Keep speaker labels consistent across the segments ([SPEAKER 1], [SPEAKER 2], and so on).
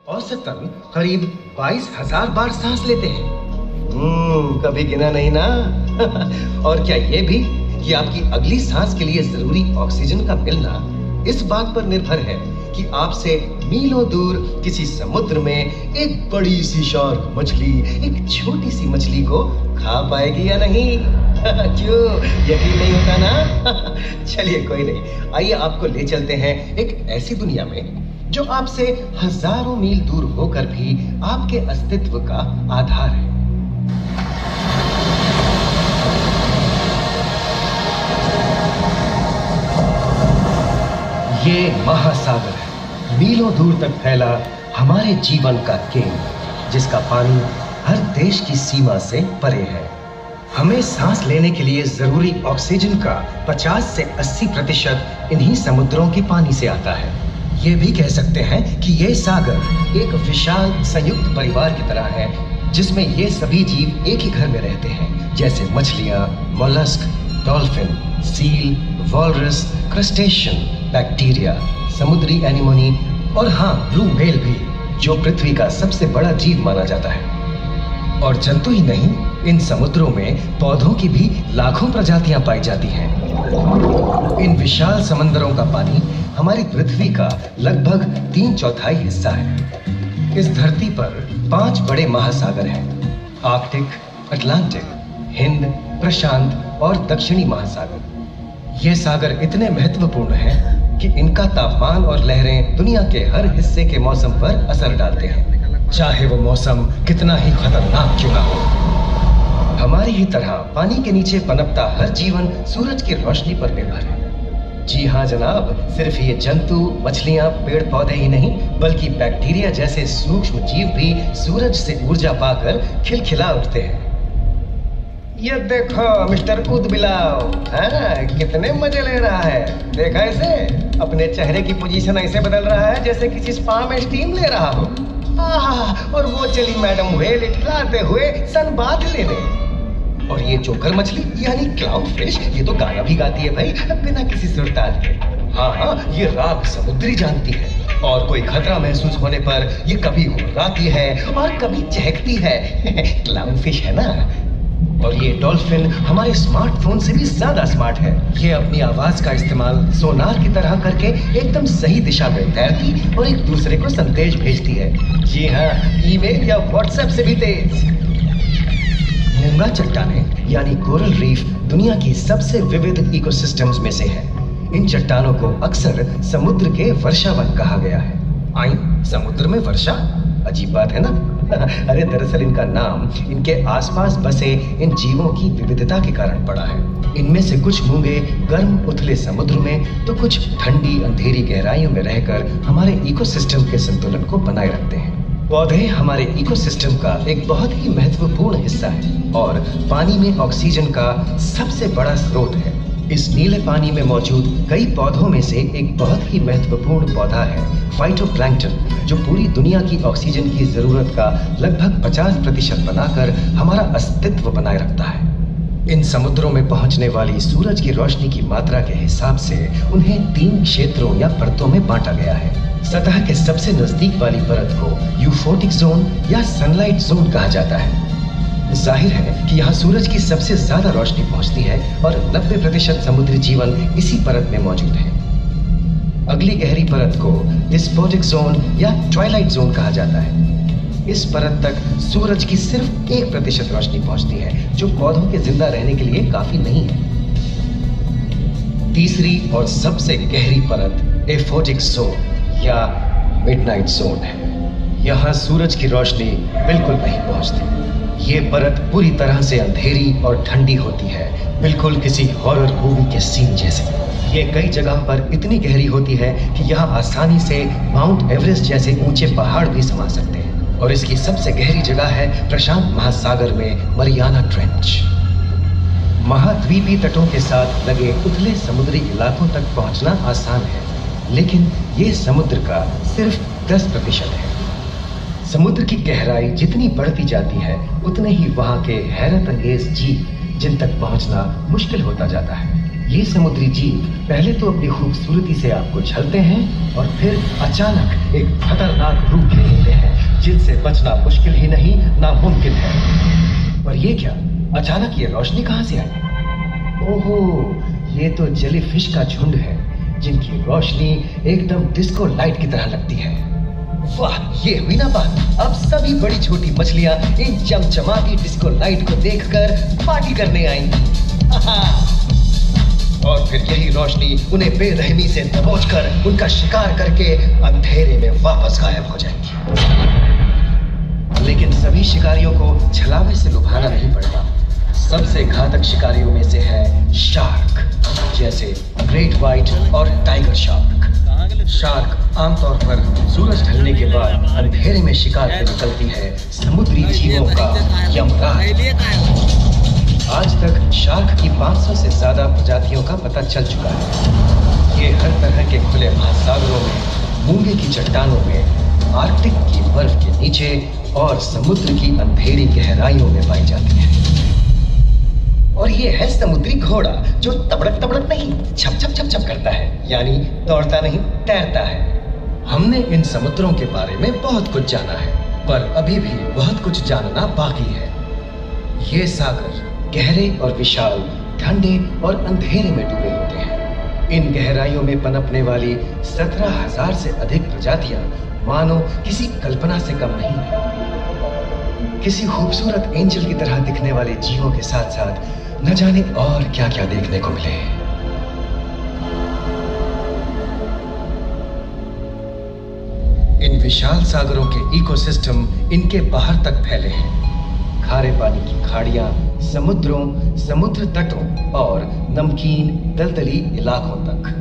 [SPEAKER 1] औसतन करीब 22,000 बार सांस लेते हैं। कभी गिना नहीं ना। और क्या ये भी कि आपकी अगली सांस के लिए जरूरी ऑक्सीजन का मिलना इस बात पर निर्भर है कि आपसे मीलों दूर किसी समुद्र में एक बड़ी सी शार्क मछली एक छोटी सी मछली को खा पाएगी या नहीं। क्यों, यकीन नहीं होता ना? चलिए कोई नहीं, आइए आपको ले चलते हैं एक ऐसी दुनिया में जो आपसे हजारों मील दूर होकर भी आपके अस्तित्व का आधार है। ये महासागर है, मीलों दूर तक फैला हमारे जीवन का केंद्र, जिसका पानी हर देश की सीमा से परे है। हमें सांस लेने के लिए जरूरी ऑक्सीजन का 50 से 80% इन्हीं समुद्रों के पानी से आता है। ये भी कह सकते हैं कि ये सागर एक विशाल संयुक्त परिवार की तरह है, जिसमें ये सभी जीव एक ही घर में रहते हैं, जैसे मछलियां, mollusc, dolphin, seal, walrus, crustacean, bacteria, समुद्री एनिमोनी और हाँ, ब्लू व्हेल भी, जो पृथ्वी का सबसे बड़ा जीव माना जाता है। और जंतु ही नहीं, इन समुद्रों में पौधों की भी लाखों प्रजातियां पाई जाती हैं। इन विशाल समंदरों का पानी हमारी पृथ्वी का लगभग 3/4 हिस्सा है। इस धरती पर 5 बड़े महासागर हैं: आर्कटिक, अटलांटिक, हिंद, प्रशांत और दक्षिणी महासागर। ये सागर इतने महत्वपूर्ण हैं कि इनका तापमान और लहरें दुनिया के हर हिस्से के मौसम पर असर डालते हैं, चाहे वो मौसम कितना ही खतरनाक क्यों ना हो। हमारी ही तरह पानी के नीचे पनपता हर जीवन सूरज की रोशनी पर निर्भर है। जी हाँ जनाब, सिर्फ ये जंतु, मछलियां, पेड़ पौधे ही नहीं, बल्कि बैक्टीरिया जैसे सूक्ष्म जीव भी सूरज से ऊर्जा पाकर खिलखिला उठते हैं। ये देखो मिस्टर ऊदबिलाव, कितने मजे ले रहा है। देखा इसे, अपने चेहरे की पोजीशन ऐसे बदल रहा है जैसे किसी स्पा में स्टीम ले रहा हो। और वो चली मैडम व्हेल इठलाते हुए सनबाथ लेने। और ये जोकर मछली यानी क्लाउन फिश, ये तो गाना भी गाती है भाई, बिना किसी सुरताल के। हाँ, ये राग समुद्री जानती है और कोई खतरा महसूस होने पर ये कभी हुर्राती है और कभी चहकती है। क्लाउन फिश है ना। और ये डॉल्फिन हमारे स्मार्टफोन से भी ज्यादा स्मार्ट है। ये अपनी आवाज का इस्तेमाल सोनार की तरह करके एकदम सही दिशा में तैरती और एक दूसरे को संदेश भेजती है। जी हाँ, ईमेल या व्हाट्सएप से भी तेज। मूंगा चट्टानें यानी कोरल रीफ दुनिया की सबसे विविध इकोसिस्टम्स में से है। इन चट्टानों को अक्सर समुद्र के वर्षावन कहा गया है। आई, समुद्र में वर्षा, अजीब बात है ना। अरे दरअसल इनका नाम इनके आसपास बसे इन जीवों की विविधता के कारण पड़ा है। इनमें से कुछ मूंगे गर्म उथले समुद्र में, तो कुछ ठंडी अंधेरी गहराइयों में रहकर हमारे इकोसिस्टम के संतुलन को बनाए रखते हैं। पौधे हमारे इकोसिस्टम का एक बहुत ही महत्वपूर्ण हिस्सा है और पानी में ऑक्सीजन का सबसे बड़ा स्रोत है। इस नीले पानी में मौजूद कई पौधों में से एक बहुत ही महत्वपूर्ण पौधा है फाइटोप्लैंक्टन, जो पूरी दुनिया की ऑक्सीजन की जरूरत का लगभग 50% बनाकर हमारा अस्तित्व बनाए रखता है। इन समुद्रों में पहुंचने वाली सूरज की रोशनी की मात्रा के हिसाब से उन्हें 3 क्षेत्रों या परतों में बांटा गया है। सतह के सबसे नजदीक वाली परत को यूफोटिक जोन या सनलाइट जोन कहा जाता है। जाहिर है कि यहाँ सूरज की सबसे ज्यादा रोशनी पहुंचती है और 90% समुद्री जीवन इसी परत में मौजूद है। अगली गहरी परत को डिस्पोटिक जोन या ट्वाइलाइट जोन कहा जाता है। इस परत तक सूरज की सिर्फ 1% रोशनी पहुंचती है, जो पौधों के जिंदा रहने के लिए काफी नहीं है। तीसरी और सबसे गहरी परत एफोटिक जोन या मिडनाइट जोन है। यहाँ सूरज की रोशनी बिल्कुल नहीं पहुंचती। ये परत पूरी तरह से अंधेरी और ठंडी होती है, बिल्कुल किसी हॉरर मूवी के सीन जैसे। ये कई जगह पर इतनी गहरी होती है कि यहाँ आसानी से माउंट एवरेस्ट जैसे ऊंचे पहाड़ भी समा सकते हैं। और इसकी सबसे गहरी जगह है प्रशांत महासागर में मरियाना ट्रेंच। महाद्वीपीय तटों के साथ लगे उथले समुद्री इलाकों तक पहुंचना आसान है, लेकिन ये समुद्र का सिर्फ 10% है। समुद्र की गहराई जितनी बढ़ती जाती है, उतने ही वहाँ के हैरत अंगेज जीव जिन तक पहुँचना मुश्किल होता जाता है। ये समुद्री जीव पहले तो अपनी खूबसूरती से आपको छलते हैं और फिर अचानक एक खतरनाक रूप ले लेते हैं। जिनसे बचना मुश्किल ही नहीं नामुमकिन है। पर ये क्या, अचानक ये रोशनी कहां से आई? ओहो, ये तो जेलीफिश का झुंड है जिनकी रोशनी एकदम डिस्को लाइट की तरह लगती है। वाह, ये हुई ना बात। अब सभी बड़ी छोटी मछलियां इन चमचमाती डिस्को लाइट को देखकर पार्टी करने आएंगी। और फिर यही रोशनी उन्हें बेरहमी से दबोचकर उनका शिकार करके अंधेरे में वापस गायब हो जाएगी। लेकिन सभी शिकारियों को छलावे से लुभाना नहीं पड़ता। सबसे घातक शिकारियों में से है शार्क, जैसे ग्रेट व्हाइट और टाइगर शार्क। शार्क आमतौर पर सूरज ढलने के बाद अंधेरे में शिकार पे निकलती है समुद्री जीवों का यमराज। आज तक शार्क की 500 से ज्यादा प्रजातियों का पता चल चुका है। ये हर तरह के खुले महासागरों में, मूंगे की चट्टानों में, आर्कटिक की बर्फ के नीचे और समुद्र की अंधेरी गहराइयों में पाई जाती है। और ये है समुद्री घोड़ा, जो तबड़क तबड़क नहीं, छप छप छप छप करता है, यानी दौड़ता नहीं, तैरता है। हमने इन समुद्रों के बारे में बहुत कुछ जाना है, पर अभी भी बहुत कुछ जानना बाकी है। ये सागर गहरे और विशाल, ठंडे और अंधेरे में डूबे होते हैं। इन गहराइयों में पनपने वाली 17,000 से अधिक प्रजातियां मानो किसी कल्पना से कम नहीं है। किसी खूबसूरत एंजल की तरह दिखने वाले जीवों के साथ साथ न जाने और क्या क्या देखने को मिले। इन विशाल सागरों के इकोसिस्टम इनके बाहर तक फैले हैं। खारे पानी की खाड़ियां, समुद्रों, समुद्र तटों और नमकीन दलदली इलाकों तक।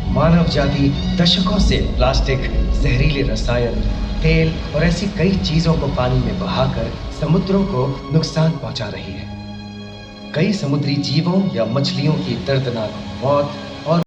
[SPEAKER 1] मानव जाति दशकों से प्लास्टिक, जहरीले रसायन, तेल और ऐसी कई चीजों को पानी में बहाकर समुद्रों को नुकसान पहुंचा रही है। कई समुद्री जीवों या मछलियों की दर्दनाक मौत